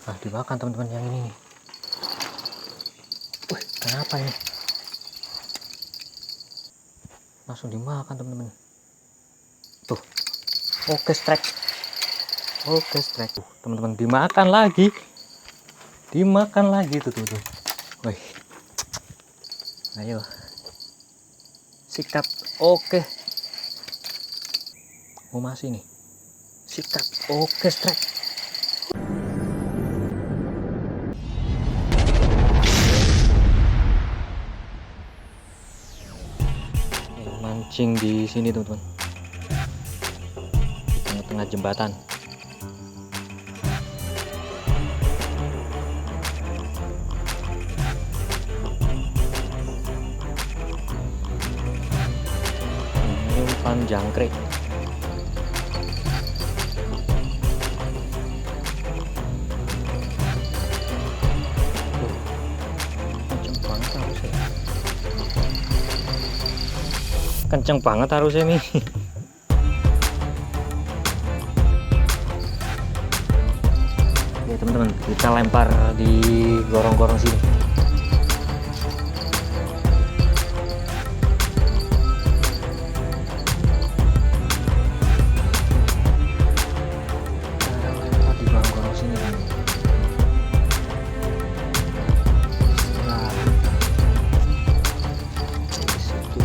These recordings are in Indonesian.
Nah, dimakan teman-teman yang ini nih. Wih, kenapa ini? Langsung dimakan teman-teman. Tuh, oke strike. Oke strike. Tuh, teman-teman dimakan lagi. Dimakan lagi tuh. Wih. Ayo. Sikat. Oke. Oh, masih nih. Sikat. Oke strike. Mancing di sini teman-teman, di tengah-tengah jembatan. Ini umpan jangkrik. Kenceng banget harusnya nih. Ya teman-teman, kita lempar di gorong-gorong sini. Kita lempar di gorong-gorong sini. Nah, di situ.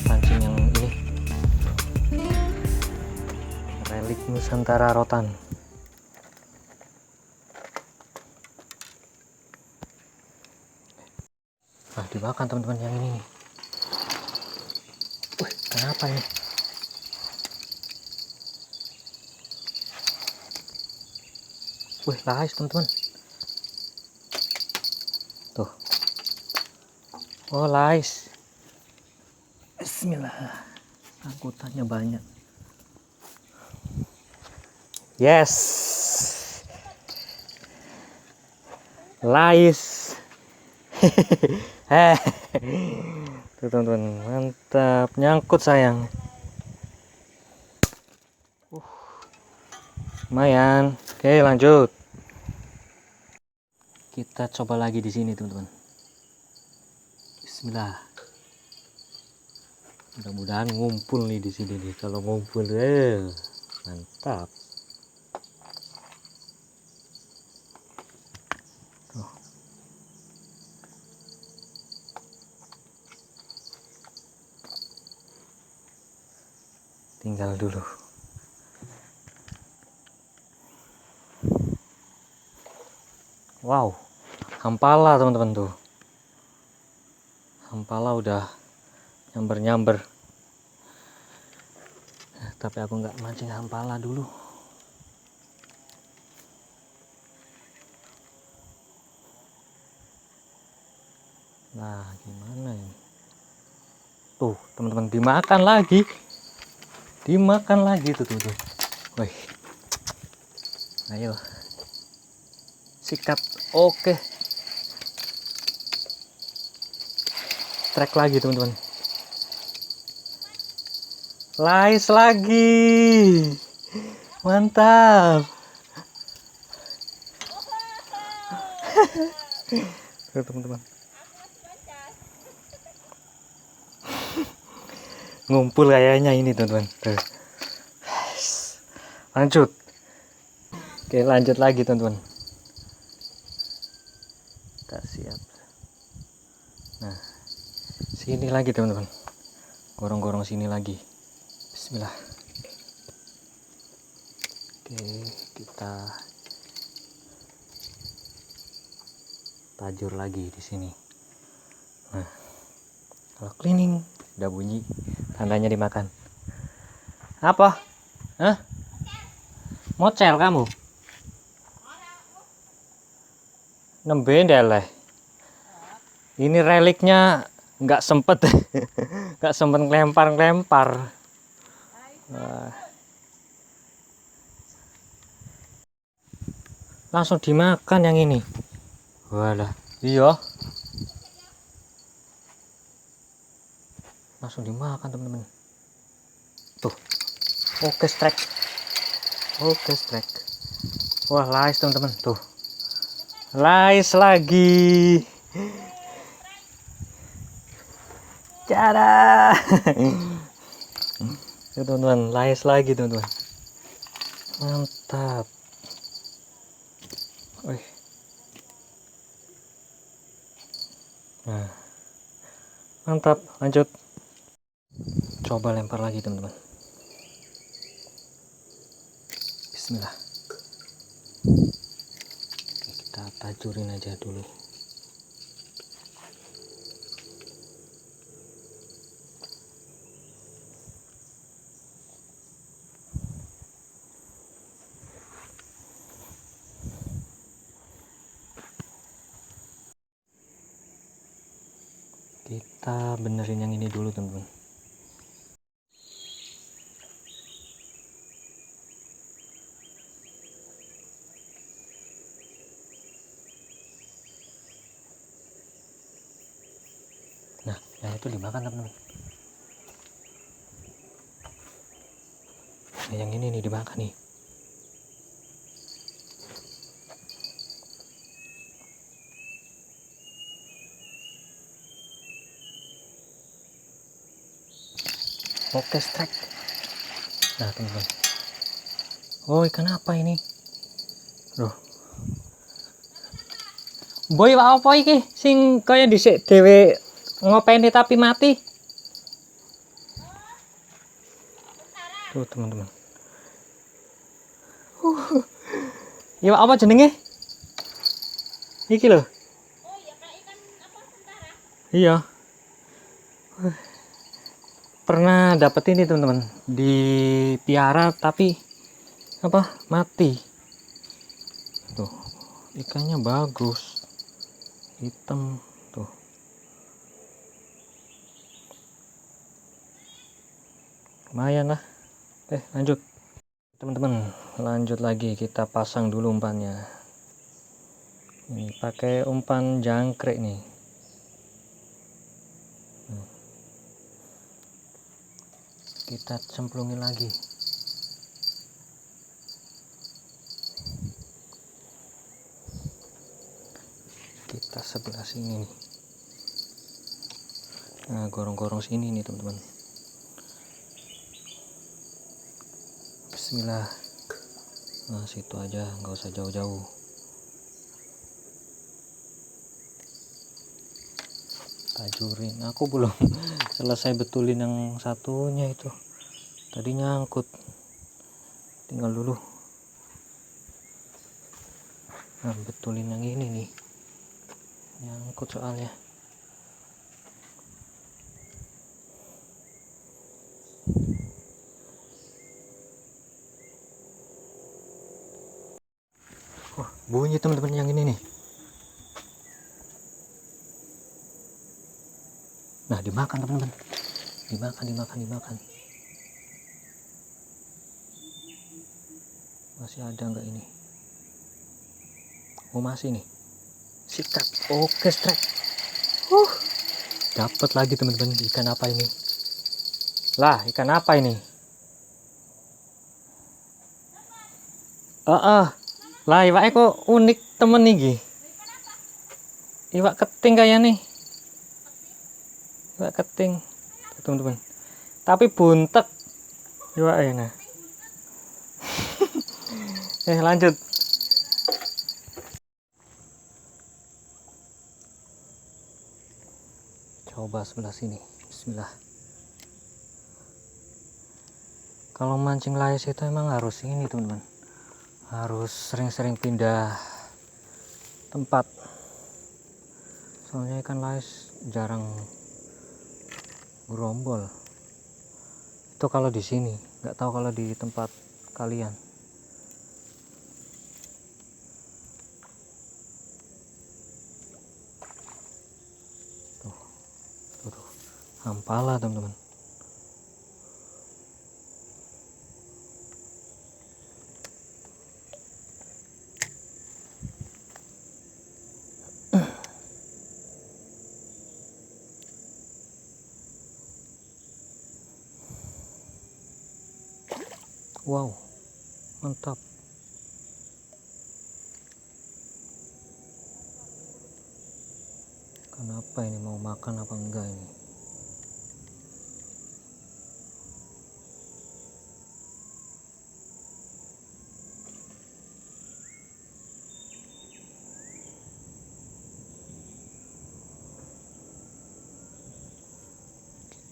Pancing yang ini, relik Nusantara Rotan. Nah, dimakan teman-teman yang ini nih. Wih, kenapa ini? Wih, lais teman-teman. Tuh. Oh, lais. Bismillah. Angkutannya banyak. Yes. Lais. Tuh teman-teman, mantap, nyangkut sayang. Lumayan. Oke, lanjut. Kita coba lagi di sini teman-teman. Bismillah. Mudah-mudahan ngumpul nih di sini nih. Kalau ngumpul, mantap. Tuh. Tinggal dulu. Wow, hampala teman-teman tuh. Hampala udah nyamber-nyamber. Tapi aku nggak mancing hampala dulu. Nah, gimana ini? Tuh, teman-teman, dimakan lagi. Dimakan lagi tuh. Wih. Ayo. Sikat. Oke. Strike lagi, teman-teman. Lais lagi. Mantap. Tuh, teman-teman. Ngumpul kayaknya ini teman-teman. Lanjut. Oke, lanjut lagi teman-teman. Kita siap. Nah, sini lagi teman-teman. Gorong-gorong sini lagi. Bismillah. Oke, kita tajur lagi di sini. Nah, kalau cleaning udah bunyi tandanya dimakan. Apa? Hah? Mocel kamu? Nembe ndeleh. Ini reliknya nggak sempet nggak sempet ngelempar. Wah. Langsung dimakan yang ini. Walah, iya. langsung dimakan teman-teman. Tuh, oke strike. Oke strike. Wah, lais teman-teman. Tuh, lais lagi. Cara. Tuh teman-teman, lais lagi teman-teman. Mantap. Wih. Nah, mantap. Lanjut. Coba lempar lagi teman-teman. Bismillah. Oke, kita tajurin aja dulu. Kita benerin yang ini dulu teman-teman. Nah, yang itu dimakan teman-teman. Nah, yang ini nih dimakan nih. Oke strike. Nah teman-teman. Oh, ikan apa ini? Loh. Boy, apa iki sing kaya dhisik dhewe ngopeni tapi mati? Tuh teman-teman. Iwak apa jenenge? Iki loh. Oh iya, kayak ikan apa sentara. Iya. Pernah dapet ini teman-teman, di piara tapi apa mati. Tuh, ikannya bagus, hitam tuh. Lumayan lah. Lanjut teman-teman, lanjut lagi. Kita pasang dulu umpannya. Ini pakai umpan jangkrik nih. Kita cemplungin lagi. Kita sebelah sini nih. Nah, gorong-gorong sini nih teman-teman. Bismillah. Nah, situ aja, nggak usah jauh-jauh. Tajurin. Aku belum selesai betulin yang satunya itu. Tadi nyangkut. Tinggal dulu. Nah, betulin yang ini nih. Nyangkut soalnya. Oh, bunyi teman-teman yang ini nih. Nah, dimakan teman-teman. Dimakan. Masih ada nggak ini? Oh, masih nih. Sikat. Oke strike. Dapat lagi teman-teman. Ikan apa ini? Lah, ikan apa ini? Lah, iwaknya kok unik temen nih. Iwak keting kayak nih. Iwak keting, teman-teman. Tapi buntet iwaknya. Nah. Lanjut. Coba sebelah sini. Bismillah. Kalau mancing lais itu emang harus ini teman-teman. Harus sering-sering pindah tempat. Soalnya ikan lais jarang gerombol. Itu kalau di sini, nggak tahu kalau di tempat kalian. Tuh, hampala teman-teman. Wow, mantap. Kenapa ini, mau makan apa enggak ini?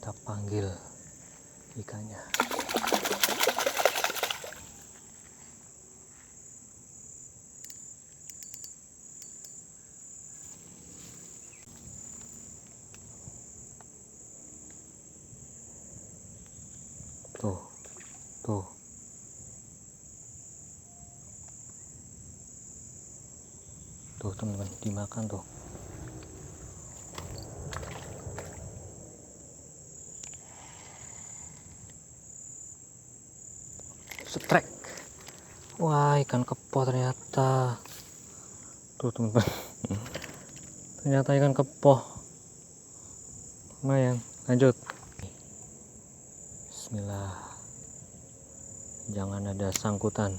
Kita panggil ikannya. Tuh, tuh. Tuh teman-teman, dimakan tuh. Strike. Wah, ikan kepo ternyata. Tuh teman-teman. Ternyata ikan kepo. Lumayan, lanjut. Bismillah. Jangan ada sangkutan.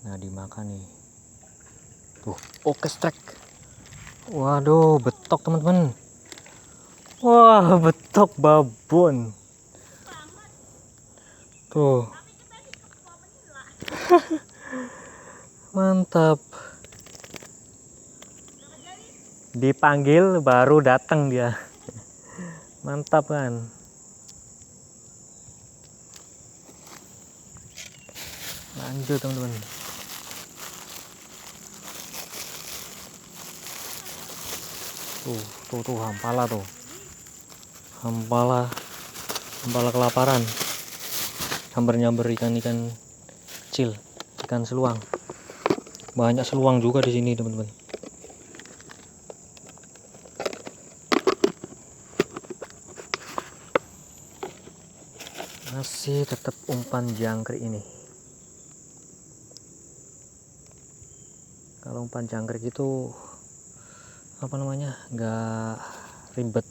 Nah, dimakan nih. Tuh, oke, strike. Waduh, betok teman-teman. Wah, betok babon. Tuh. Mantap. Dipanggil baru datang dia. Mantap kan? Lanjut teman-teman. Tuh hampala tuh. Hampala kelaparan. Nyamber ikan-ikan kecil, ikan seluang. Banyak seluang juga di sini teman-teman. Masih tetap umpan jangkrik ini. Kalau umpan jangkrik itu apa namanya, nggak ribet,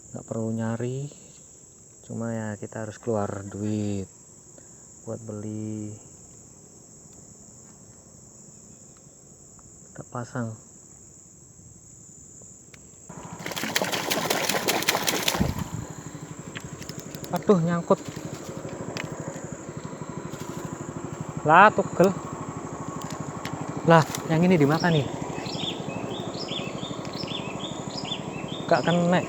nggak perlu nyari, cuma ya kita harus keluar duit buat beli. Kita pasang. Aduh, nyangkut lah, tugel lah. Yang ini dimakan nih, gak kena.